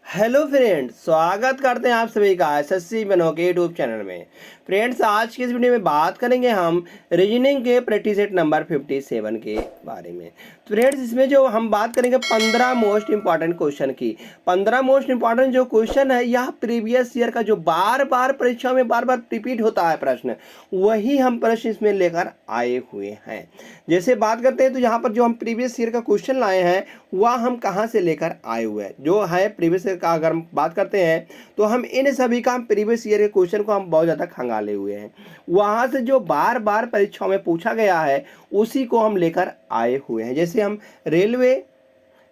Hello friends, स्वागत करते हैं आप सभी का एसएससी बनो के यूट्यूब चैनल में। फ्रेंड्स, आज की इस वीडियो में बात करेंगे हम रीजनिंग के प्रैक्टिस सेट नंबर 57 के बारे में। तो फ्रेंड्स, इसमें जो हम बात करेंगे 15 मोस्ट इंपॉर्टेंट क्वेश्चन की। 15 मोस्ट इंपॉर्टेंट जो क्वेश्चन है यह प्रीवियस ईयर का जो बार बार परीक्षा में बार बार रिपीट होता है प्रश्न, वही हम प्रश्न इसमें लेकर आए हुए हैं। जैसे बात करते हैं तो यहाँ पर जो हम प्रीवियस ईयर का क्वेश्चन लाए हैं वह हम कहाँ से लेकर आए हुए हैं। जो है प्रीवियस ईयर का अगर हम बात करते हैं तो हम इन सभी का प्रीवियस ईयर के क्वेश्चन को हम बहुत ज़्यादा खंगाले हुए हैं। वहाँ से जो बार बार परीक्षाओं में पूछा गया है उसी को हम लेकर आए हुए हैं। जैसे हम railway,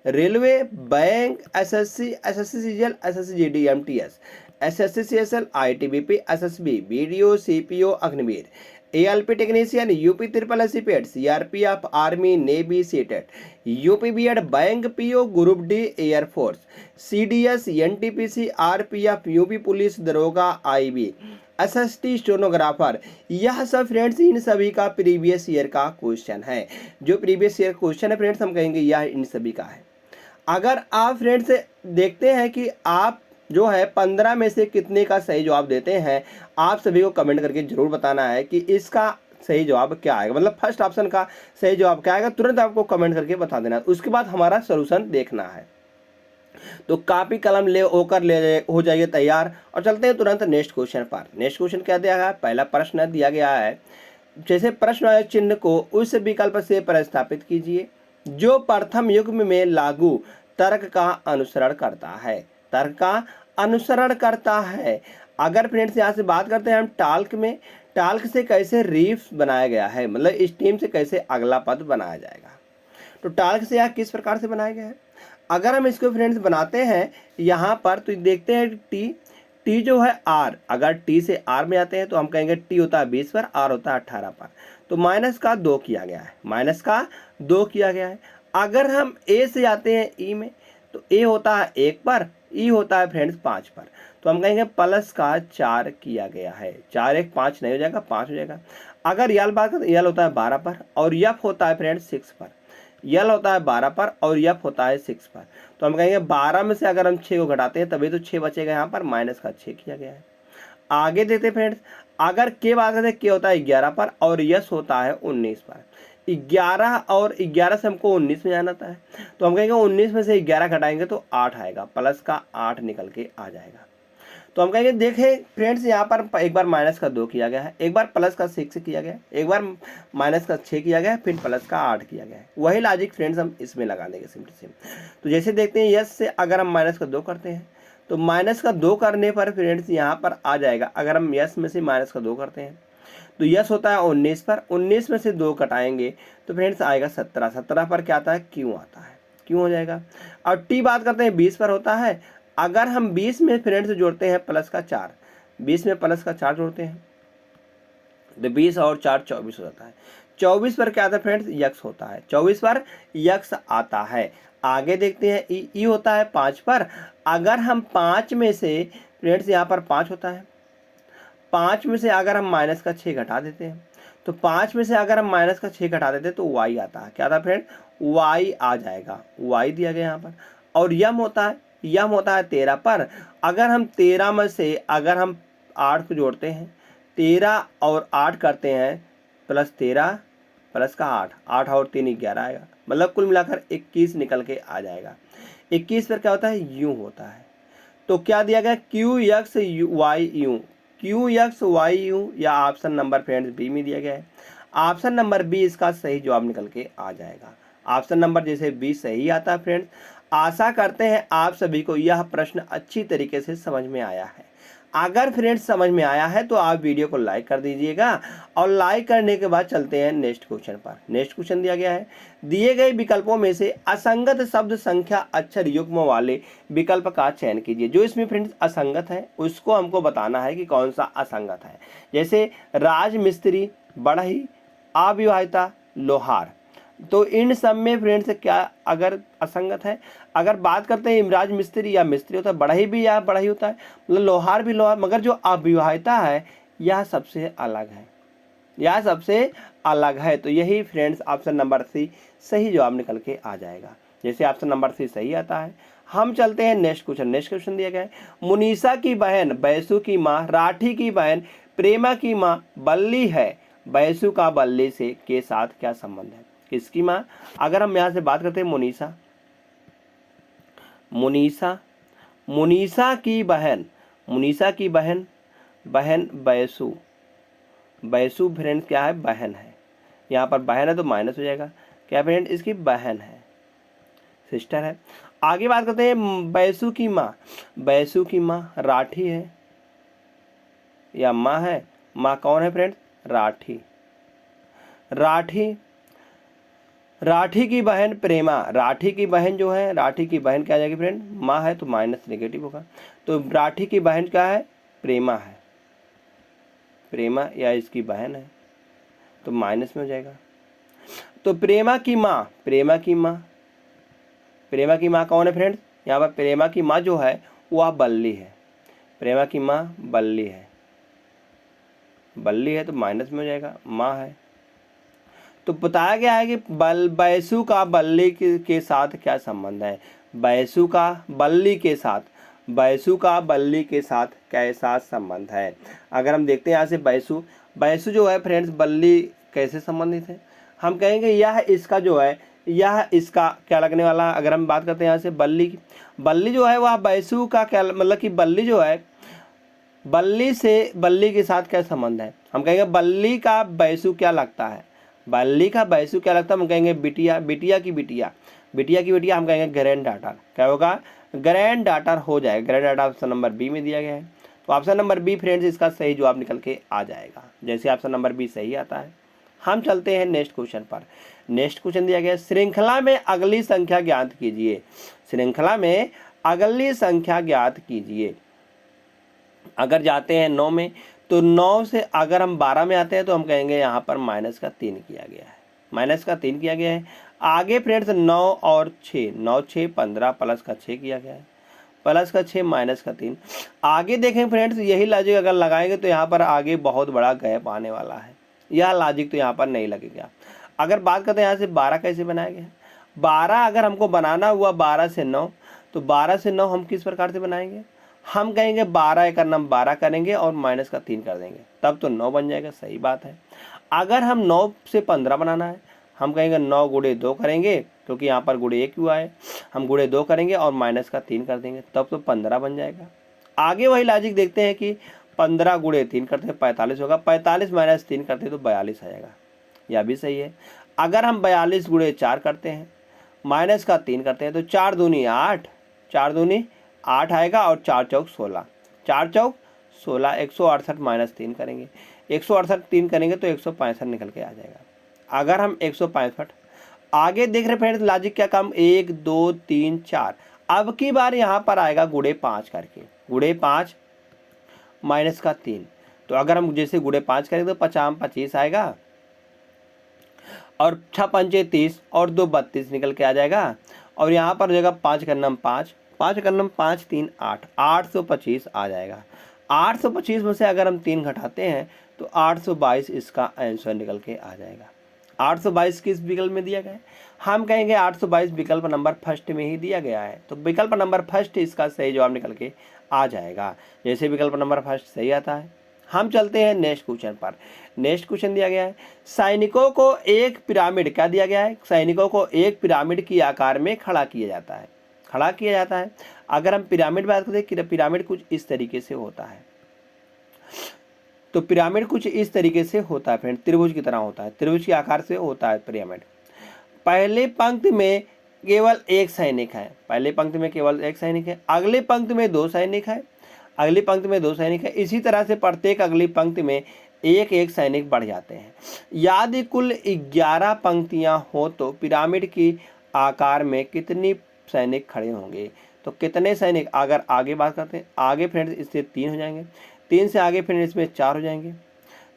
bank, SSC, SSC CGL, SSC GD, MTS, SSC CSL, ITBP, SSB, BDO, CPO, Agniveer, ALP technician, UP triple S PET, CRPF, army, navy, CTET, UP BEd, bank PO, group D, air force, CDS, NTPC, RPF, UP police, दरोगा, IB, SST, stenographer, यह सब friends इन सभी का previous year का question है। जो previous year question है friends, हम कहेंगे यह इन सभी का है। अगर आप फ्रेंड्स देखते हैं कि आप जो है 15 में से कितने का सही जवाब देते हैं, आप सभी को कमेंट करके जरूर बताना है कि इसका सही जवाब क्या आएगा, मतलब फर्स्ट ऑप्शन का सही जवाब क्या आएगा। तुरंत आपको कमेंट करके बता देना है। उसके बाद हमारा सॉल्यूशन देखना है। तो कॉपी कलम हो जाइए तैयार और चलते हैं तुरंत नेक्स्ट क्वेश्चन पर। नेक्स्ट क्वेश्चन क्या दिया गया है? पहला प्रश्न दिया गया है, जैसे प्रश्न चिन्ह को उस विकल्प से प्रतिस्थापित कीजिए जो प्रथम युग्म में लागू तर्क का अनुसरण करता है। तर्क का अनुसरण करता है। अगर फ्रेंड्स यहाँ से बात करते हैं हम टाल्क से कैसे रीफ बनाया गया है, मतलब स्टीम से कैसे अगला पद बनाया जाएगा। तो टाल्क से यह किस प्रकार से बनाया गया है? अगर हम इसको फ्रेंड्स बनाते हैं यहाँ पर तो देखते हैं टी जो है आर, अगर टी से आर में आते हैं तो हम कहेंगे टी होता है 20 पर, आर होता है 18 पर, तो माइनस का 2 किया गया है। अगर हम ए से आते हैं ई में तो ए होता है 1 पर, ई होता है फ्रेंड्स 5 पर, तो हम कहेंगे प्लस का 4 किया गया है। 4 1 5 नहीं हो जाएगा, 5 हो जाएगा। अगर यल बात करें, यल होता है 12 पर और यफ होता है फ्रेंड्स 6 पर। यल होता है 12 पर और यफ होता है 6 पर, तो हम कहेंगे 12 में से अगर हम 6 को घटाते हैं तभी तो 6 बचेगा। यहाँ पर माइनस का 6 किया गया है। आगे देते फ्रेंड्स, अगर के बात करते हैं, के होता है 11 पर और यस होता है 19 पर। 11 और 11 से हमको 19 में जाना था है, तो हम कहेंगे 19 में से 11 घटाएंगे तो 8 आएगा, प्लस का 8 निकल के आ जाएगा। तो हम कहेंगे देखें फ्रेंड्स, यहाँ पर एक बार माइनस का 2 किया गया है, एक बार प्लस का 6 किया गया है, एक बार माइनस का 6 किया गया है, फिर प्लस का 8 किया गया है। वही लॉजिक फ्रेंड्स हम इसमें लगा देंगे सिंपल। तो जैसे देखते हैं यस से अगर हम माइनस का 2 करते हैं तो माइनस का 2 करने पर फ्रेंड्स यहाँ पर आ जाएगा। अगर हम यस में से माइनस का 2 करते हैं तो यस होता है 19 पर, 19 में से 2 कटाएंगे तो फ्रेंड्स आएगा 17। 17 पर क्या आता है? क्यों आता है, क्यों हो जाएगा। और टी बात करते हैं 20 पर होता है। अगर हम 20 में फ्रेंड्स जोड़ते हैं प्लस का 4, 20 में प्लस का 4 जोड़ते हैं तो 20 और 4 24 हो जाता है। 24 पर क्या आता है फ्रेंड्स? यक्स होता है। 24 पर यक्स आता है। आगे देखते हैं ई होता है 5 पर। अगर हम 5 में से फ्रेंड्स यहाँ पर 5 होता है, 5 में से अगर हम माइनस का 6 घटा देते हैं तो 5 में से अगर हम माइनस का 6 घटा देते हैं तो वाई आता है। क्या आता है फ्रेंड? वाई आ जाएगा, वाई दिया गया यहाँ पर। और यम होता है 13 पर। अगर हम 13 में से अगर हम 8 को जोड़ते हैं, 13 और 8 करते हैं, प्लस 13 प्लस का 8, 8 और 3 11 आएगा, मतलब कुल मिलाकर 21 निकल के आ जाएगा। 21 पर क्या होता है? यूं होता है। तो क्या दिया गया? क्यू एक्स वाई यूं, क्यू एक्स वाई यू, या ऑप्शन नंबर फ्रेंड्स बी में दिया गया है। ऑप्शन नंबर बी इसका सही जवाब निकल के आ जाएगा। ऑप्शन नंबर जैसे बी सही आता है फ्रेंड्स। आशा करते हैं आप सभी को यह प्रश्न अच्छी तरीके से समझ में आया है। अगर फ्रेंड्स समझ में आया है तो आप वीडियो को लाइक कर दीजिएगा और लाइक करने के बाद चलते हैं नेक्स्ट क्वेश्चन पर। नेक्स्ट क्वेश्चन दिया गया है, दिए गए विकल्पों में से असंगत शब्द संख्या अक्षर युग्म वाले विकल्प का चयन कीजिए। जो इसमें फ्रेंड्स असंगत है उसको हमको बताना है कि कौन सा असंगत है। जैसे राज मिस्त्री, बढ़ई, अविवाहिता, लोहार, तो इन सब में फ्रेंड्स क्या अगर असंगत है? अगर बात करते हैं इमराज मिस्त्री या मिस्त्री होता है, बढ़ई भी या बढ़ई होता है, मतलब लोहार भी लोहार, मगर जो अविवाहिता है यह सबसे अलग है, यह सबसे अलग है। तो यही फ्रेंड्स ऑप्शन नंबर सी सही जवाब निकल के आ जाएगा। जैसे ऑप्शन नंबर सी सही आता है। हम चलते हैं नेक्स्ट क्वेश्चन। नेक्स्ट क्वेश्चन दिया गया है, मुनीसा की बहन बैसु की माँ राठी की बहन प्रेमा की माँ बल्ली है, बैसु का बल्ली से के साथ क्या संबंध है? किसकी माँ? अगर हम यहाँ से बात करते हैं मुनीसा, मुनीसा मुनीसा की बहन, मुनीसा की बहन, बहन बैसु, बैसु फ्रेंड्स क्या है? बहन है। यहाँ पर बहन है तो माइनस हो जाएगा, क्या फ्रेंड? इसकी बहन है, सिस्टर है। आगे बात करते हैं बैसु की माँ, बैसु की माँ राठी है या माँ है? माँ कौन है फ्रेंड्स? राठी। राठी, राठी की बहन प्रेमा, राठी की बहन जो है, राठी की बहन क्या आ जाएगी फ्रेंड? माँ है तो माइनस नेगेटिव होगा, तो राठी की बहन क्या है? प्रेमा है, प्रेमा या इसकी बहन है तो माइनस में हो जाएगा। तो प्रेमा की माँ, प्रेमा की माँ, प्रेमा की माँ कौन है फ्रेंड्स? यहाँ पर प्रेमा की माँ जो है वह बल्ली है, प्रेमा की माँ बल्ली है, बल्ली है तो माइनस में हो जाएगा, माँ है। तो बताया गया है कि बैसु का बल्ली के साथ क्या संबंध है? बैसु का बल्ली के साथ, बैसु का बल्ली के साथ कैसा संबंध है? अगर हम देखते हैं यहाँ से बैसु, बैसु जो है फ्रेंड्स बल्ली कैसे संबंधित है? हम कहेंगे यह इसका जो है, यह इसका क्या लगने वाला? अगर हम बात करते हैं यहाँ से बल्ली की, बल्ली जो है वह बैसु का क्या मतलब कि बल्ली जो है, बल्ली से बल्ली के साथ क्या संबंध है? हम कहेंगे बल्ली का बैसु क्या लगता है? बल्ली का बैसु क्या लगता है? हम कहेंगे बिटिया, बिटिया की बिटिया, बिटिया की बिटिया हम कहेंगे ग्रैंड डॉटर। क्या होगा? ग्रैंड डॉटर हो जाएगा। Granddaughter option number B में दिया गया है, तो ऑप्शन नंबर बी फ्रेंड्स इसका सही जवाब निकल के आ जाएगा, जैसे ऑप्शन नंबर बी सही आता है। हम चलते हैं नेक्स्ट क्वेश्चन पर। नेक्स्ट क्वेश्चन दिया गया, श्रृंखला में अगली संख्या ज्ञात कीजिए, श्रृंखला में अगली संख्या ज्ञात कीजिए। अगर जाते हैं 9 में, तो 9 से अगर हम 12 में आते हैं तो हम कहेंगे यहाँ पर माइनस का 3 किया गया है, माइनस का 3 किया गया है। आगे फ्रेंड्स 9 और 6, 9 6 15 प्लस का 6 किया गया है, प्लस का 6 माइनस का 3। आगे देखें फ्रेंड्स, यही लॉजिक अगर लगाएंगे तो यहाँ पर आगे बहुत बड़ा गैप आने वाला है, यह लॉजिक तो यहाँ पर नहीं लगेगा। अगर बात करते हैं यहाँ से 12 कैसे बनाया गया, 12 अगर हमको बनाना हुआ 12 से 9, तो 12 से 9 हम किस प्रकार से बनाएंगे? हम कहेंगे 12 का नाम 12 करेंगे और माइनस का 3 कर देंगे, तब तो 9 बन जाएगा, सही बात है। अगर हम 9 से 15 बनाना है, हम कहेंगे 9 गुणे 2 करेंगे, क्योंकि यहाँ पर गुणे 1 हुआ है, हम गुणे 2 करेंगे और माइनस का 3 कर देंगे, तब तो 15 बन जाएगा। आगे वही लॉजिक देखते हैं कि 15 गुणे 3 करते हैं 45 होगा, 45 माइनस 3 करते हैं तो 42 आ जाएगा, यह भी सही है। अगर हम 42 गुणे 4 करते हैं, माइनस का 3 करते हैं तो 4 दूनी 8, 4 दूनी 8 आएगा और 4 चौक 16, 4 चौक 16, 168 माइनस 3 करेंगे, 168 3 करेंगे तो 165 निकल के आ जाएगा। अगर हम 165 आगे देख रहे फ्रेंड्स, लॉजिक क्या काम, 1 2 3 4, अब की बार यहाँ पर आएगा गुणे 5 करके, गुणे 5 माइनस का 3, तो अगर हम जैसे गुणे 5 करेंगे तो 50 25 आएगा और 6 पंचे 30 और 2 32 निकल के आ जाएगा। और यहाँ पर हो जाएगा 5 का नाम 5, 5 का नाम 5 3 8, 825 आ जाएगा। 825 में से अगर हम 3 घटाते हैं तो 822 इसका आंसर निकल के आ जाएगा। 822 किस विकल्प में दिया गया है? हम कहेंगे 822 विकल्प नंबर फर्स्ट में ही दिया गया है, तो विकल्प नंबर फर्स्ट इसका सही जवाब निकल के आ जाएगा, जैसे विकल्प नंबर फर्स्ट सही आता है। हम चलते हैं नेक्स्ट क्वेश्चन पर। नेक्स्ट क्वेश्चन दिया गया है, सैनिकों को एक पिरामिड, क्या दिया गया है? सैनिकों को एक पिरामिड की आकार में खड़ा किया जाता है, खड़ा किया जाता है। अगर हम पिरामिड बात करते हैं कि पिरामिड कुछ इस तरीके से होता है, तो पिरामिड कुछ इस तरीके से होता है फ्रेंड, त्रिभुज की तरह होता है, त्रिभुज के आकार से होता है पिरामिड। पहले पंक्ति में केवल एक सैनिक है, पहले पंक्ति में केवल एक सैनिक है, अगली पंक्ति में 2 सैनिक है, अगली पंक्ति में 2 सैनिक है, इसी तरह से प्रत्येक अगली पंक्ति में एक एक सैनिक बढ़ जाते हैं। यदि कुल 11 पंक्तियां हो तो पिरामिड की आकार में कितनी सैनिक खड़े होंगे? तो कितने सैनिक, अगर आगे बात करते हैं, आगे फ्रेंड्स इससे 3 हो जाएंगे, 3 से आगे फ्रेंड्स इसमें 4 हो जाएंगे,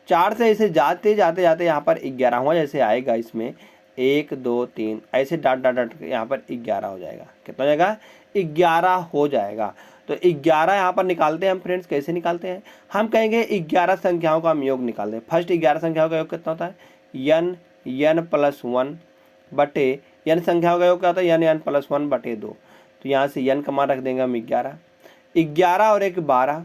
4 से इसे जाते जाते जाते यहाँ पर 11वां जैसे आएगा, इसमें 1 2 3 ऐसे डॉट डॉट डॉट यहाँ पर 11 हो जाएगा। कितना हो जाएगा? 11 हो जाएगा। तो 11 यहाँ पर निकालते हैं हम फ्रेंड्स, कैसे निकालते हैं? हम कहेंगे 11 संख्याओं का हम योग निकालते हैं। फर्स्ट 11 संख्याओं का योग कितना होता है? n+1 बटे n संख्याओं का योग क्या होता है? n+1 बटे 2। तो यहाँ से n का मान रख देंगे हम 11, 11 और 1 12,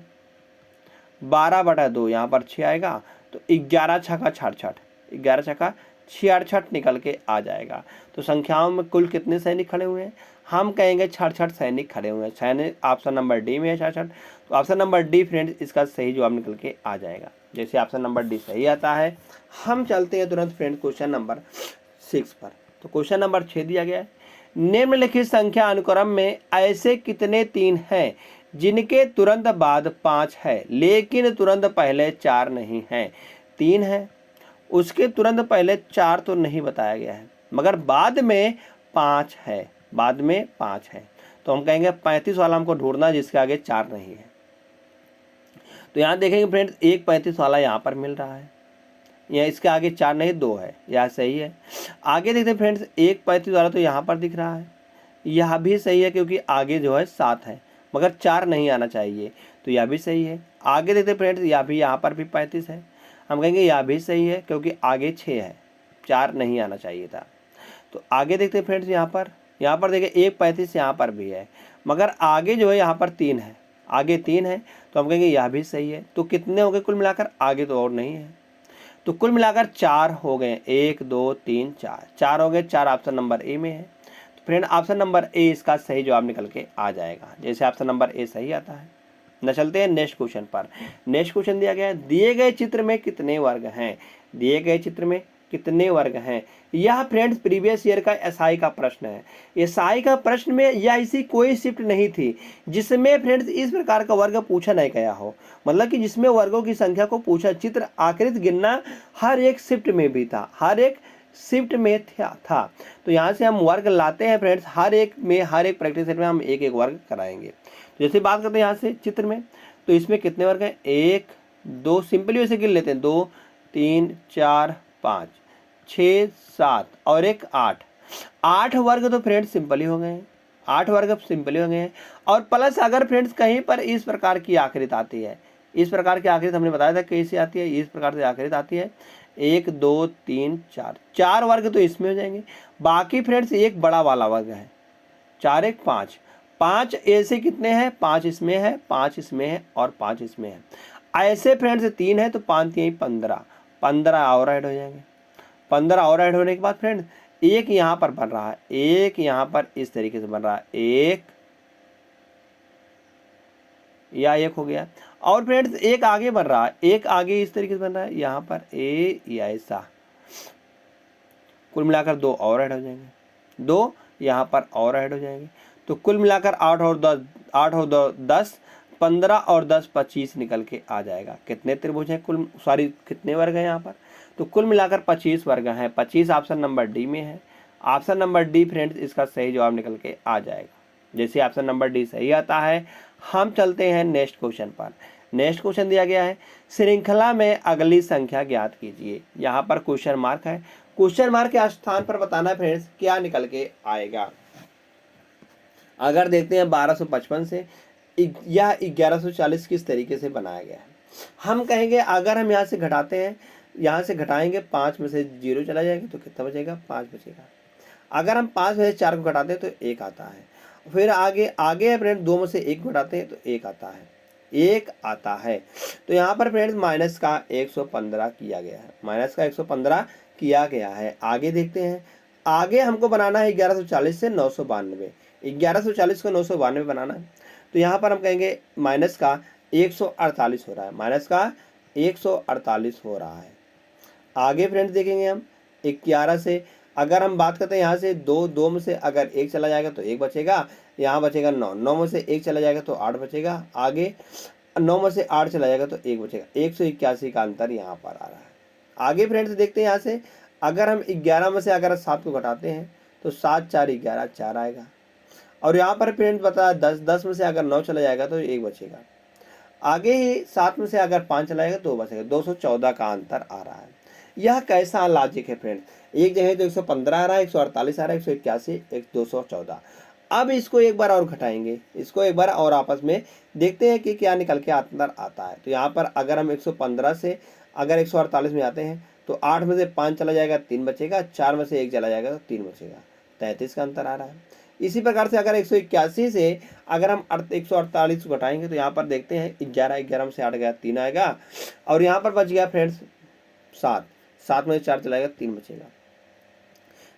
12/2 यहाँ पर 6 आएगा, तो 11 छक्का 66, 11 छक्का 66 निकल के आ जाएगा। तो संख्याओं में कुल कितने सैनिक खड़े हुए हैं, हम कहेंगे 66 सैनिक खड़े हुए हैं। सैनिक ऑप्शन नंबर डी में है 66, तो ऑप्शन नंबर डी फ्रेंड्स इसका सही जवाब निकल के आ जाएगा। जैसे ऑप्शन नंबर डी सही आता है, हम चलते हैं तुरंत फ्रेंड क्वेश्चन नंबर 6 पर। तो क्वेश्चन नंबर 6 दिया गया है, निम्नलिखित संख्या अनुक्रम में ऐसे कितने 3 हैं जिनके तुरंत बाद 5 है लेकिन तुरंत पहले 4 नहीं है। 3 है, उसके तुरंत पहले 4 तो नहीं बताया गया है, मगर बाद में 5 है, बाद में 5 है। तो हम कहेंगे 35 वाला हमको ढूंढना जिसके आगे 4 नहीं है। तो यहाँ देखेंगे फ्रेंड्स, एक 35 वाला यहाँ पर मिल रहा है, यहाँ इसके आगे 4 नहीं 2 है, यह सही है। आगे देखते हैं फ्रेंड्स, एक 35 वाला तो यहाँ पर दिख रहा है, यह भी सही है क्योंकि आगे जो है 7 है, मगर 4 नहीं आना चाहिए, तो यह भी सही है। आगे देखते हैं फ्रेंड्स, यह भी यहाँ पर भी 35 है, हम कहेंगे यह भी सही है क्योंकि आगे 6 है, 4 नहीं आना चाहिए था। तो आगे देखते हैं फ्रेंड्स, यहाँ पर देखिए एक 35 यहाँ पर भी है, मगर आगे जो है यहाँ पर 3 है, आगे 3 है, तो हम कहेंगे यह भी सही है। तो कितने हो गए कुल मिलाकर, आगे तो और नहीं है, तो कुल मिलाकर 4 हो गए, 1 2 3 4 हो गए, 4 ऑप्शन नंबर ए में है। तो फ्रेंड ऑप्शन नंबर ए इसका सही जवाब निकल के आ जाएगा। जैसे ऑप्शन नंबर ए सही आता है। न चलते हैं नेक्स्ट क्वेश्चन पर। नेक्स्ट क्वेश्चन दिया गया है, दिए गए चित्र में कितने वर्ग हैं, दिए गए चित्र में कितने वर्ग हैं। यह फ्रेंड्स प्रीवियस ईयर का एसआई का प्रश्न है। एसआई का प्रश्न में यह ऐसी कोई शिफ्ट नहीं थी जिसमें फ्रेंड्स इस प्रकार का वर्ग पूछा नहीं गया हो, मतलब कि जिसमें वर्गों की संख्या को पूछा, चित्र आकृति गिनना हर एक शिफ्ट में भी था, हर एक शिफ्ट में था। तो यहाँ से हम वर्ग लाते हैं फ्रेंड्स, हर एक में, हर एक प्रैक्टिस सेट में हम एक एक वर्ग कराएंगे। तो जैसे बात करते हैं यहाँ से चित्र में, तो इसमें कितने वर्ग हैं, 1 2, सिंपली वैसे गिन लेते हैं, 2 3 4 5 6 7 और एक 8, 8 वर्ग तो फ्रेंड्स सिंपल ही हो गए हैं, 8 वर्ग अब सिंपल ही हो गए हैं। और प्लस अगर फ्रेंड्स कहीं पर इस प्रकार की आकृति आती है, इस प्रकार की आकृति हमने बताया था कैसे आती है, इस प्रकार से आकृति आती है, 1 2 3 4, 4 वर्ग तो इसमें हो जाएंगे। बाकी फ्रेंड्स एक बड़ा वाला वर्ग है, 4 1 5, 5 ऐसे कितने हैं, 5 इसमें है, 5 इसमें है और 5 इसमें है। ऐसे फ्रेंड्स 3 है तो 5 3 15, 15 और ऐड हो जाएंगे। 15 और ऐड होने के बाद फ्रेंड्स एक यहाँ पर बन रहा है, एक यहाँ पर इस तरीके से बन रहा है, एक या एक हो गया। और फ्रेंड्स एक आगे बन रहा है, एक आगे इस तरीके से बन रहा है, यहाँ पर ए या ऐसा, कुल मिलाकर 2 और ऐड हो जाएंगे, 2 यहाँ पर और ऐड हो जाएंगे। तो कुल मिलाकर 8 और 10, 15 और 10 25 निकल के आ जाएगा। कितने त्रिभुज हैं कुल, सॉरी कितने वर्ग हैं यहाँ पर, तो कुल मिलाकर 25 वर्ग हैं। 25 ऑप्शन नंबर डी में है। ऑप्शन नंबर डी फ्रेंड्स इसका सही जवाब निकल के आ जाएगा। जैसे ऑप्शन नंबर डी सही आता है, हम चलते हैं नेक्स्ट क्वेश्चन पर। नेक्स्ट क्वेश्चन दिया गया है, श्रृंखला में अगली संख्या ज्ञात कीजिए। यहाँ पर क्वेश्चन मार्क है, क्वेश्चन मार्क के स्थान पर बताना फ्रेंड्स क्या निकल के आएगा। अगर देखते हैं 1255 से या 1140 किस तरीके से बनाया गया है, हम कहेंगे अगर हम यहाँ से घटाते हैं, यहाँ से घटाएंगे 5 में से 0 चला जाएगा तो कितना बचेगा, 5 बचेगा। अगर हम 5 में से 4 को घटाते हैं तो 1 आता है। फिर आगे फ्रेंड 2 में से 1 घटाते हैं तो 1 आता है, 1 आता है। तो यहाँ पर फ्रेंड्स माइनस का 115 किया गया है, माइनस का 115 किया गया है। आगे देखते हैं, आगे हमको बनाना है 1140 से 992, 1140 को 992 बनाना है। तो यहाँ पर हम कहेंगे माइनस का 148 हो रहा है, माइनस का 148 हो रहा है। आगे फ्रेंड्स देखेंगे हम 11 से, अगर हम बात करते हैं यहाँ से 2 में से अगर 1 चला जाएगा तो 1 बचेगा, यहाँ बचेगा 9 में से 1 चला जाएगा तो 8 बचेगा, आगे 9 में से 8 चला जाएगा तो 1 बचेगा। 181 का अंतर यहाँ पर आ रहा है। आगे फ्रेंड्स देखते हैं यहाँ से, अगर हम 11 में से अगर 7 को घटाते हैं तो 7 4 11 4 आएगा। और यहाँ पर फ्रेंड्स बता 10 में से अगर 9 चला जाएगा तो 1 बचेगा। आगे ही 7 में से अगर 5 चला जाएगा तो 2 बचेगा। 214 का अंतर आ रहा है। यह कैसा लॉजिक है फ्रेंड्स, एक जगह तो 115 आ रहा है, 148 आ रहा है, 181, 214। अब इसको एक बार और घटाएंगे, इसको एक बार और आपस में देखते हैं कि क्या निकल के अंतर आता है। तो यहाँ पर अगर हम 115 से अगर 148 में आते हैं तो 8 में से 5 चला जाएगा 3 बचेगा, 4 में से 1 चला जाएगा तो 3 बचेगा, 33 का अंतर आ रहा है। इसी प्रकार से अगर 181 से अगर हम 148 को घटाएंगे तो यहाँ पर देखते हैं 11 में से 8 गया 3 आएगा, और यहाँ पर बच गया फ्रेंड्स 7 में से 4 चला जाएगा 3 बचेगा।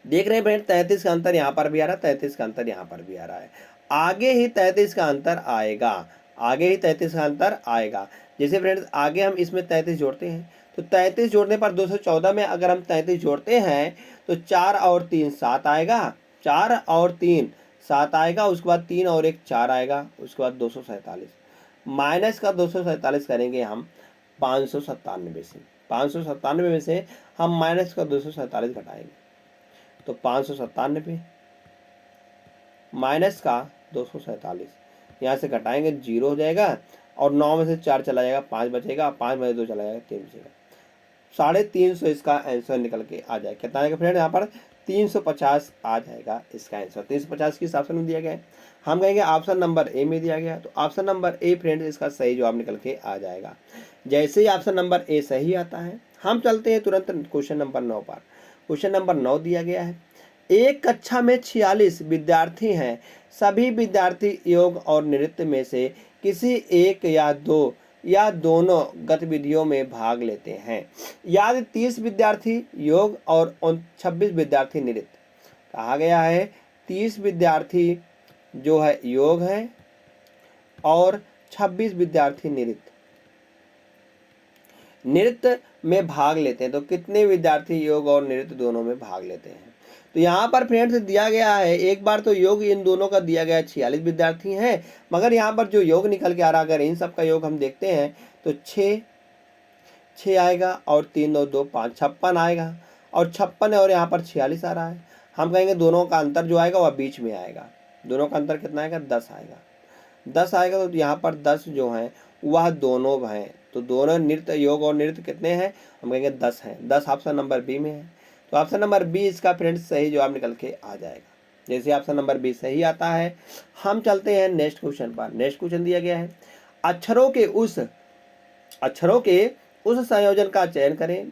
देख रहे हैं फ्रेंड 33 का अंतर यहाँ पर भी आ रहा है, 33 का अंतर यहाँ पर भी आ रहा है। आगे ही 33 का अंतर आएगा, आगे ही 33 का अंतर आएगा। जैसे फ्रेंड्स आगे हम इसमें 33 जोड़ते हैं तो 33 जोड़ने पर 214 में अगर हम 33 जोड़ते हैं तो 4 और 3 7 आएगा, 4 और 3 7 आएगा, उसके बाद 3 और 1 4 आएगा, उसके बाद 247 माइनस का 247 करेंगे हम 597 से, 597 में से हम माइनस का 247 घटाएंगे तो 597 माइनस का 247 यहाँ से घटाएंगे 0 हो जाएगा, और 9 में से 4 चला जाएगा 5 बचेगा, 5 में से 2 चला जाएगा 3 बचेगा। 350 इसका आंसर निकल के आ जाएगा। कितना आएगा फ्रेंड यहाँ पर 350 आ जाएगा इसका आंसर। 350 किस ऑप्शन में दिया गया है, हम कहेंगे ऑप्शन नंबर ए में दिया गया, तो ऑप्शन नंबर ए फ्रेंड इसका सही जवाब निकल के आ जाएगा। जैसे ही ऑप्शन नंबर ए सही आता है हम चलते हैं तुरंत क्वेश्चन नंबर 9 पर। क्वेश्चन नंबर 9 दिया गया है, एक कक्षा में 46 विद्यार्थी हैं, सभी विद्यार्थी योग और नृत्य में से किसी एक या दो या दोनों गतिविधियों में भाग लेते हैं। यदि 30 विद्यार्थी योग और 26 विद्यार्थी नृत्य, कहा गया है 30 विद्यार्थी जो है योग है और 26 विद्यार्थी नृत्य में भाग लेते हैं, तो कितने विद्यार्थी योग और नृत्य दोनों में भाग लेते हैं। तो यहाँ पर फ्रेंड्स दिया गया है, एक बार तो योग इन दोनों का दिया गया है 46 विद्यार्थी हैं, मगर यहाँ पर जो योग निकल के आ रहा है अगर इन सब का योग हम देखते हैं तो 6 आएगा, और 3 और 2 5 56 आएगा, और 56 है और यहाँ पर 46 आ रहा है। हम कहेंगे दोनों का अंतर जो आएगा वह बीच में आएगा। दोनों का अंतर कितना आएगा 10 आएगा, 10 आएगा, तो यहाँ पर 10 जो है वह दोनों हैं, तो दोनों नृत्य योग और नृत्य कितने हैं, हम कहेंगे 10 हैं। 10 ऑप्शन नंबर बी में है, तो ऑप्शन नंबर बी इसका फ्रेंड्स सही जवाब निकल के आ जाएगा। जैसे ऑप्शन नंबर बी सही आता है हम चलते हैं नेक्स्ट क्वेश्चन पर। नेक्स्ट क्वेश्चन दिया गया है, अक्षरों के उस संयोजन का चयन करें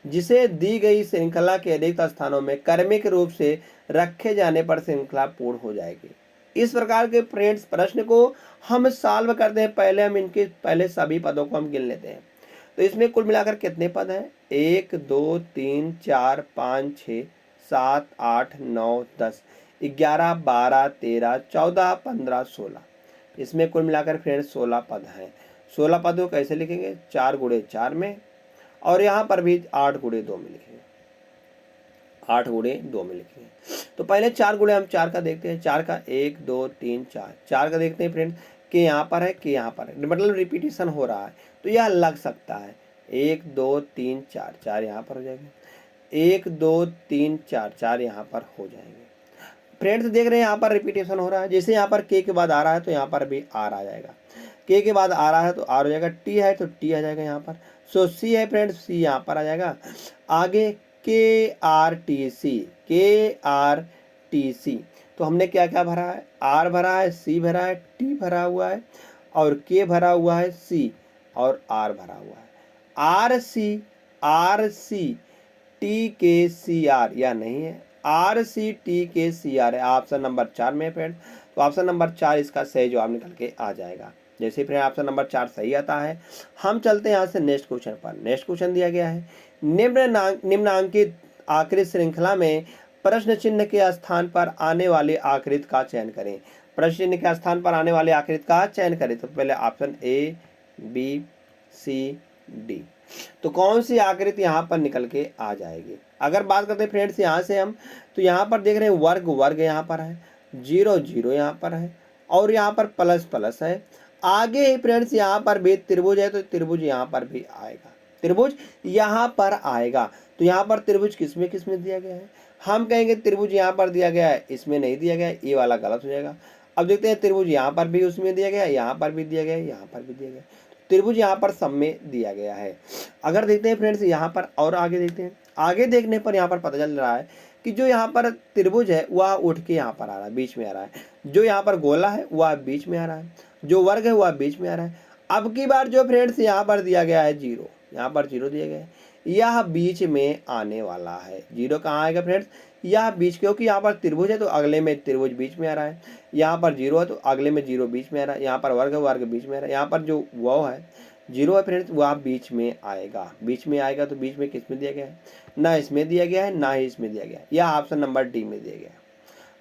जिसे दी गई श्रृंखला के अधिक स्थानों में क्रमिक रूप से रखे जाने पर श्रृंखला पूर्ण हो जाएगी। इस प्रकार के फ्रेंड्स प्रश्न को हम सॉल्व करते हैं। पहले हम इनके पहले सभी पदों को हम गिन लेते हैं। तो इसमें कुल मिलाकर कितने पद हैं, 1 2 3 4 5 6 7 8 9 10 11 12 13 14 15 16, इसमें कुल मिलाकर फ्रेंड्स 16 पद हैं। 16 पदों को कैसे लिखेंगे, 4 गुणे 4 में, और यहाँ पर भी 8 गुणे 2 में लिखेंगे, 8 गुणे 2 में लिखेंगे। तो पहले 4 गुणे हम 4 का देखते हैं। 4 का 1 2 3 4, 4 का देखते हैं फ्रेंड्स कि यहाँ पर है कि यहाँ पर है, मतलब रिपीटेशन हो रहा है तो यह लग सकता है। 1 2 3 4, 4 यहाँ पर हो जाएगा, 1 2 3 4, 4 यहाँ पर हो जाएंगे। फ्रेंड्स देख रहे हैं यहाँ पर रिपीटेशन हो रहा है, जैसे यहाँ पर के बाद आ रहा है तो यहाँ पर भी आर आ जाएगा, के के बाद आ रहा है तो आर हो जाएगा, टी है तो टी आ जाएगा यहाँ पर, सो सी है फ्रेंड्स सी यहाँ पर आ जाएगा। आगे के आर टी सी, तो हमने क्या क्या भरा है, आर भरा है, सी भरा है, टी भरा हुआ है, और के भरा हुआ है, सी और आर भरा हुआ है। आर सी टी के सी आर, या नहीं है, आर सी टी के सी आर है, ऑप्शन नंबर 4 में फ्रेंड। तो ऑप्शन नंबर 4 इसका सही जवाब निकल के आ जाएगा। जैसे फ्रेंड ऑप्शन नंबर 4 सही आता है हम चलते हैं यहाँ से नेक्स्ट क्वेश्चन पर। नेक्स्ट क्वेश्चन दिया गया है, निम्नांकित आकृति श्रृंखला में प्रश्न चिन्ह के स्थान पर आने वाली आकृति का चयन करें। प्रश्न चिन्ह के स्थान पर आने वाली आकृति का चयन करें, तो पहले option A B C D, तो कौन सी आकृति यहाँ पर निकल के आ जाएगी। अगर बात करते हैं फ्रेंड्स यहाँ से हम, तो यहाँ पर देख रहे हैं वर्ग यहाँ पर है, 0 0 यहाँ पर है, और यहाँ पर प्लस प्लस है। आगे ही फ्रेंड्स यहाँ पर भी त्रिभुज है तो त्रिभुज यहाँ पर भी आएगा, त्रिभुज यहाँ पर आएगा। तो यहाँ पर त्रिभुज किसमें दिया गया है, हम कहेंगे त्रिभुज यहाँ पर दिया गया है, इसमें नहीं दिया गया है, ये वाला गलत हो जाएगा। अब देखते हैं त्रिभुज यहाँ पर भी उसमें दिया गया है, यहाँ पर भी दिया गया है, यहाँ पर भी दिया गया है, त्रिभुज यहाँ पर सब में दिया गया है। अगर देखते हैं फ्रेंड्स यहाँ पर और आगे देखते हैं, आगे देखने पर यहाँ पर पता चल रहा है कि जो यहाँ पर त्रिभुज है वह उठ के यहाँ पर आ रहा है, बीच में आ रहा है, जो यहाँ पर गोला है वह बीच में आ रहा है, जो वर्ग है वह बीच में आ रहा है। अब की बार जो फ्रेंड्स यहाँ पर दिया गया है 0, यहाँ पर 0 दिया गया है, यह बीच में आने वाला है। 0 कहाँ आएगा फ्रेंड्स, या बीच, क्योंकि यहाँ पर त्रिभुज है तो अगले में त्रिभुज बीच में आ रहा है, यहाँ पर जीरो है तो अगले में जीरो बीच में आ रहा है, यहाँ पर वर्ग है वर्ग बीच में आ रहा है, यहाँ पर जो वो है जीरो है फ्रेंड्स वह बीच में आएगा। बीच में आएगा तो बीच में किस में दिया गया है, ना इसमें दिया गया है ना ही इसमें दिया गया है, यह ऑप्शन नंबर डी में दिया गया है।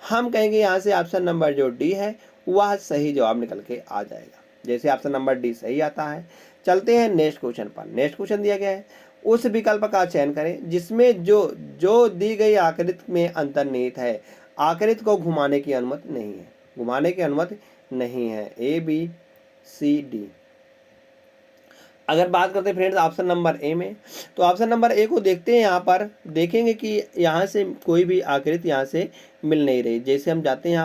हम कहेंगे यहाँ से ऑप्शन नंबर जो डी है वह सही जवाब निकल के आ जाएगा। जैसे ऑप्शन नंबर डी सही आता है, चलते हैं नेक्स्ट क्वेश्चन पर। नेक्स्ट क्वेश्चन दिया गया है, उस विकल्प का चयन करें जिसमें जो दी गई आकृति में अंतर्निहित है, आकृति को घुमाने की अनुमति नहीं है, घुमाने की अनुमति नहीं है। A B C D. अगर बात करते हैं फ्रेंड्स ऑप्शन नंबर ए में, तो ऑप्शन नंबर ए को देखते हैं, यहाँ पर देखेंगे कि यहाँ से कोई भी आकृति यहाँ से मिल नहीं रही। जैसे हम जाते हैं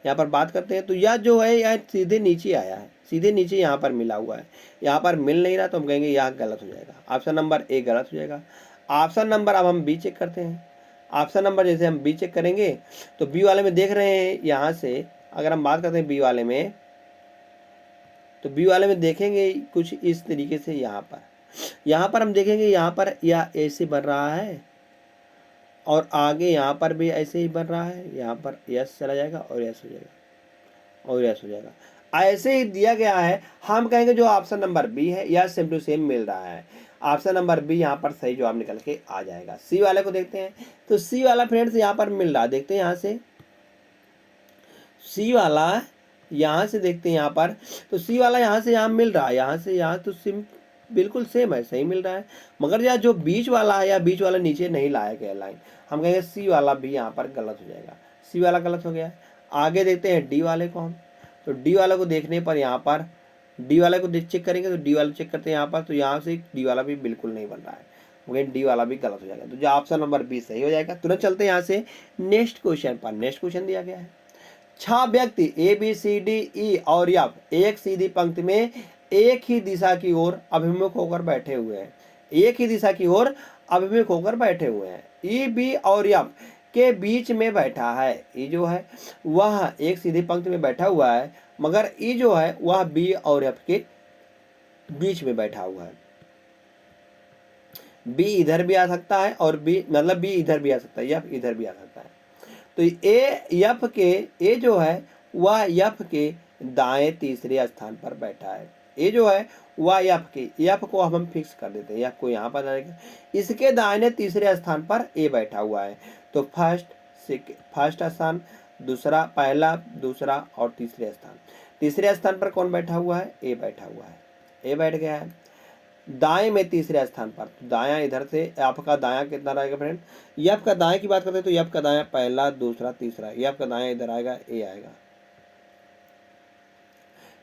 यहाँ पर बात करते हैं तो यह जो है यह सीधे नीचे आया है, सीधे नीचे यहाँ पर मिला हुआ है, यहाँ पर मिल नहीं रहा तो हम कहेंगे यह गलत हो जाएगा। ऑप्शन नंबर ए गलत हो जाएगा। ऑप्शन नंबर अब हम बी चेक करते हैं। ऑप्शन नंबर जैसे हम बी चेक करेंगे तो बी वाले में देख रहे हैं, यहाँ से अगर हम बात करते हैं बी वाले में, तो बी वाले में देखेंगे कुछ इस तरीके से। यहाँ पर हम देखेंगे यहाँ पर यह ऐसे बन रहा है और आगे यहाँ पर भी ऐसे ही बन रहा है, यहाँ पर यस चला जाएगा और यस हो जाएगा और यस हो जाएगा, ऐसे ही दिया गया है। हम कहेंगे जो ऑप्शन नंबर बी है यह सेम टू सेम मिल रहा है, ऑप्शन नंबर बी यहाँ पर सही जवाब निकल के आ जाएगा। सी वाले को देखते हैं, तो सी वाला फ्रेंड्स यहाँ पर मिल रहा है, देखते हैं यहाँ से सी वाला यहाँ से देखते हैं यहाँ पर, तो सी वाला यहाँ से यहाँ मिल रहा है, यहाँ से यहाँ तो सिम बिल्कुल सेम है, सही मिल रहा है। मगर यह जो बीच वाला है या बीच वाला नीचे नहीं लाया गया लाइन, हम कहेंगे सी वाला भी यहाँ पर गलत हो जाएगा, सी वाला गलत हो गया। आगे देखते हैं डी वाले को हम, तो डी वाले को देखने पर यहाँ पर डी वाले को चेक करेंगे, तो डी वाला चेक करते हैं यहाँ पर, तो यहाँ से डी वाला भी बिल्कुल नहीं बन रहा है, मगर डी वाला भी गलत हो जाएगा। तो जो ऑप्शन नंबर बी सही हो जाएगा। तुरंत चलते हैं यहाँ से नेक्स्ट क्वेश्चन पर। नेक्स्ट क्वेश्चन दिया गया है, 6 व्यक्ति ए बी सी डी ई और एफ एक सीधी पंक्ति में एक ही दिशा की ओर अभिमुख होकर बैठे हुए हैं, एक ही दिशा की ओर अभिमुख होकर बैठे हुए हैं। ई बी और एफ के बीच में बैठा है, ई जो है वह एक सीधी पंक्ति में बैठा हुआ है, मगर ई जो है वह बी और एफ के बीच में बैठा हुआ है। बी इधर भी आ सकता है और बी मतलब बी इधर भी आ सकता है, एफ इधर भी आ सकता है। तो ए जो है वह एफ के दाएं तीसरे स्थान पर बैठा है। ए जो है वह एफ को हम फिक्स कर देते हैं, एफ को यहाँ पर जाएगा, इसके दाहिने तीसरे स्थान पर ए बैठा हुआ है। तो फर्स्ट स्थान, दूसरा, पहला, दूसरा और तीसरे स्थान पर कौन बैठा हुआ है, ए बैठा हुआ है, ए बैठ गया है। दाएं में तीसरे स्थान पर, तो दायां इधर से एफ का दायां कितना रहेगा फ्रेंड, एफ का दाएं की बात करते हैं तो एफ का दायां पहला, दूसरा, तीसरा, एफ का दायां इधर आएगा, ए आएगा,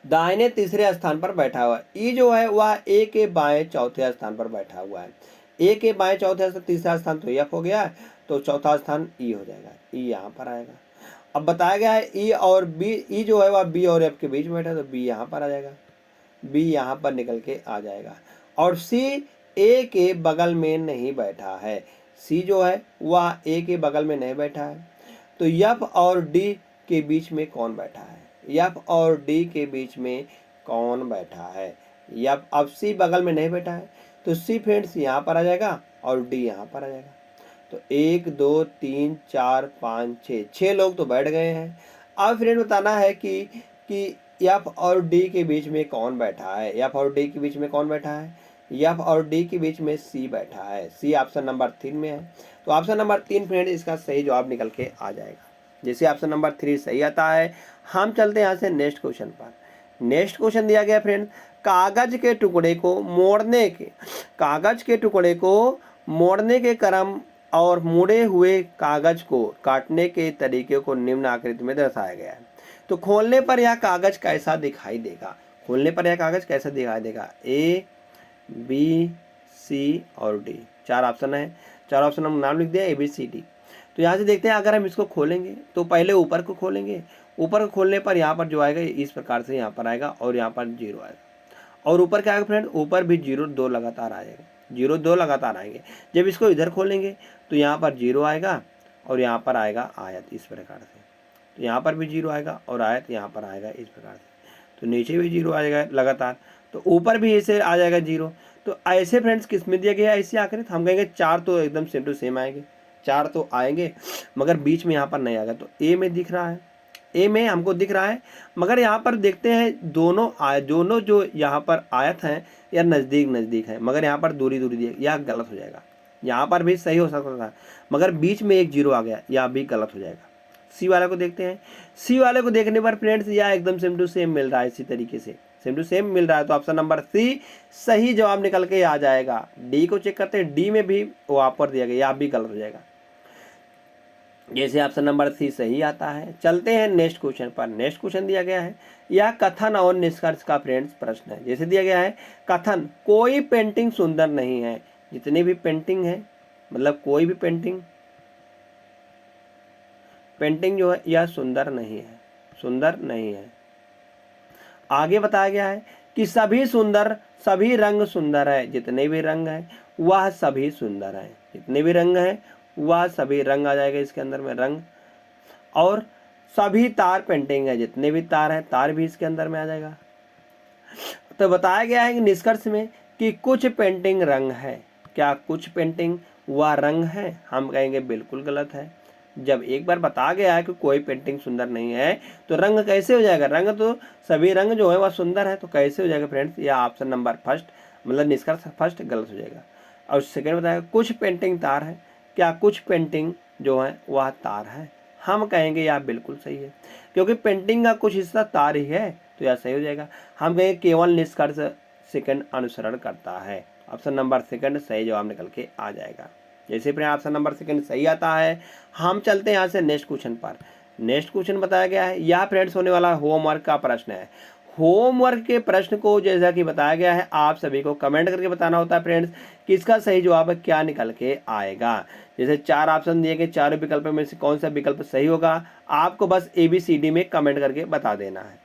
दाहिने तीसरे स्थान पर बैठा हुआ है। ई जो है वह ए के बाएं चौथे स्थान पर बैठा हुआ है। ए के बाएं चौथे स्थान, तीसरा स्थान तो एफ हो गया है, तो चौथा स्थान ई हो जाएगा, ई यहाँ पर आएगा। अब बताया गया है ई और बी, ई जो है वह बी और एफ के बीच में बैठा है, तो बी यहाँ पर आ जाएगा, बी यहाँ पर निकल के आ जाएगा। और सी ए के बगल में नहीं बैठा है, सी जो है वह ए के बगल में नहीं बैठा है। तो एफ और डी के बीच में कौन बैठा है, एफ और डी के बीच में कौन बैठा है, एफ, अब सी बगल में नहीं बैठा है तो सी फ्रेंड्स यहाँ पर आ जाएगा और डी यहाँ पर आ जाएगा। तो 1 2 3 4 5 6 लोग तो बैठ गए हैं। अब फ्रेंड बताना है कि एफ और डी के बीच में कौन बैठा है, एफ और डी के बीच में कौन बैठा है, एफ और डी के बीच में सी बैठा है, सी ऑप्शन नंबर 3 में है। तो ऑप्शन नंबर 3 फ्रेंड इसका सही जवाब निकल के आ जाएगा। जैसे ऑप्शन नंबर 3 सही आता है, हम चलते हैं यहाँ से नेक्स्ट क्वेश्चन पर। नेक्स्ट क्वेश्चन दिया गया फ्रेंड, कागज के टुकड़े को मोड़ने के क्रम और मुड़े हुए कागज को काटने के तरीके को निम्न आकृति में दर्शाया गया है। तो खोलने पर यह कागज कैसा दिखाई देगा, ए बी सी और डी, 4 ऑप्शन है, 4 ऑप्शन हम नाम लिख दिया, ए बी सी डी। तो यहाँ से देखते हैं, अगर हम इसको खोलेंगे तो पहले ऊपर को खोलेंगे, ऊपर को खोलने पर यहाँ पर जो आएगा इस प्रकार से यहाँ पर आएगा और यहाँ पर 0 आएगा, और ऊपर क्या आएगा फ्रेंड, ऊपर भी 0 2 लगातार आएगा, 0 2 लगातार आएंगे। जब इसको इधर खोलेंगे तो यहाँ पर 0 आएगा और यहाँ पर आएगा आयत इस प्रकार से, तो यहाँ पर भी 0 आएगा और आयत यहाँ पर आएगा इस प्रकार से, तो नीचे भी 0 आएगा लगातार, तो ऊपर भी ऐसे आ जाएगा 0। तो ऐसे फ्रेंड्स किस में दिया गया है, ऐसे आकर हम कहेंगे 4 तो एकदम सेम टू सेम आएंगे, 4 तो आएंगे मगर बीच में यहाँ पर नहीं आएगा। तो ए में दिख रहा है, ए में हमको दिख रहा है, मगर यहाँ पर देखते हैं दोनों जो यहाँ पर आयत हैं या नज़दीक नज़दीक है, मगर यहाँ पर दूरी दूरी दी, यह गलत हो जाएगा। यहाँ पर भी सही हो सकता था मगर बीच में एक 0 आ गया, यह भी गलत हो जाएगा। सी वाले को देखते हैं। सी वाले को देखने पर फ्रेंड्स यह एकदम सेम टू सेम मिल रहा है, इसी तरीके से सेम टू सेम मिल रहा है। तो ऑप्शन नंबर सी सही जवाब निकल के आ जाएगा। डी को चेक करते हैं, डी में भी वहाँ पर दिया गया, यह भी गलत हो जाएगा। जैसे ऑप्शन नंबर सी सही आता है। चलते हैं नेक्स्ट क्वेश्चन पर। नेक्स्ट क्वेश्चन दिया गया है, यह कथन और निष्कर्ष का फ्रेंड्स प्रश्न है। जैसे दिया गया है कथन, कोई पेंटिंग सुंदर नहीं है। जितनी भी पेंटिंग है, मतलब कोई भी पेंटिंग जो है यह सुंदर नहीं है, सुंदर नहीं है। आगे बताया गया है कि सभी रंग सुंदर है। जितने भी रंग है वह सभी सुंदर है। जितने भी रंग है वह सभी, रंग आ जाएगा इसके अंदर में रंग। और सभी तार पेंटिंग है। जितने भी तार है तार भी इसके अंदर में आ जाएगा। तो बताया गया है कि निष्कर्ष में कि कुछ पेंटिंग रंग है। क्या कुछ पेंटिंग वह रंग है? हम कहेंगे बिल्कुल गलत है। जब एक बार बता गया है कि कोई पेंटिंग सुंदर नहीं है तो रंग कैसे हो जाएगा? रंग तो सभी रंग जो है वह सुंदर है, तो कैसे हो जाएगा फ्रेंड्स? यह ऑप्शन नंबर फर्स्ट, मतलब निष्कर्ष फर्स्ट गलत हो जाएगा। और सेकेंड बताया कुछ पेंटिंग तार है। क्या कुछ पेंटिंग जो है वह तार है? हम कहेंगे यह बिल्कुल सही है, क्योंकि पेंटिंग का कुछ हिस्सा तार ही है, तो यह सही हो जाएगा। हम कहेंगे केवल निष्कर्ष सेकंड अनुसरण करता है। ऑप्शन नंबर सेकंड सही जवाब निकल के आ जाएगा। जैसे फिर ऑप्शन नंबर सेकंड सही आता है। हम चलते हैं यहाँ से नेक्स्ट क्वेश्चन पर। नेक्स्ट क्वेश्चन बताया गया है, यह फ्रेंड्स होने वाला होमवर्क का प्रश्न है। होमवर्क के प्रश्न को जैसा कि बताया गया है आप सभी को कमेंट करके बताना होता है फ्रेंड्स कि इसका सही जवाब क्या निकल के आएगा। जैसे 4 ऑप्शन दिए गए, चारों विकल्पों में से कौन सा विकल्प सही होगा आपको बस ABCD में कमेंट करके बता देना है।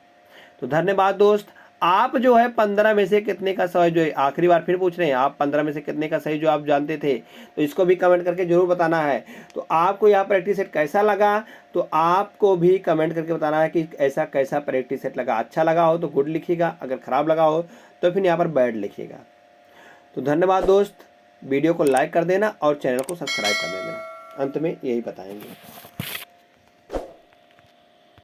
तो धन्यवाद दोस्त। आप जो है 15 में से कितने का सही, जो आखिरी बार फिर पूछ रहे हैं, आप 15 में से कितने का सही जो आप जानते थे, तो इसको भी कमेंट करके जरूर बताना है। तो आपको यह प्रैक्टिस सेट कैसा लगा तो आपको भी कमेंट करके बताना है कि ऐसा कैसा प्रैक्टिस सेट लगा। अच्छा लगा हो तो गुड लिखिएगा, अगर खराब लगा हो तो फिर यहाँ पर बैड लिखिएगा। तो धन्यवाद दोस्त, वीडियो को लाइक कर देना और चैनल को सब्सक्राइब कर देना। अंत में यही बताएंगे।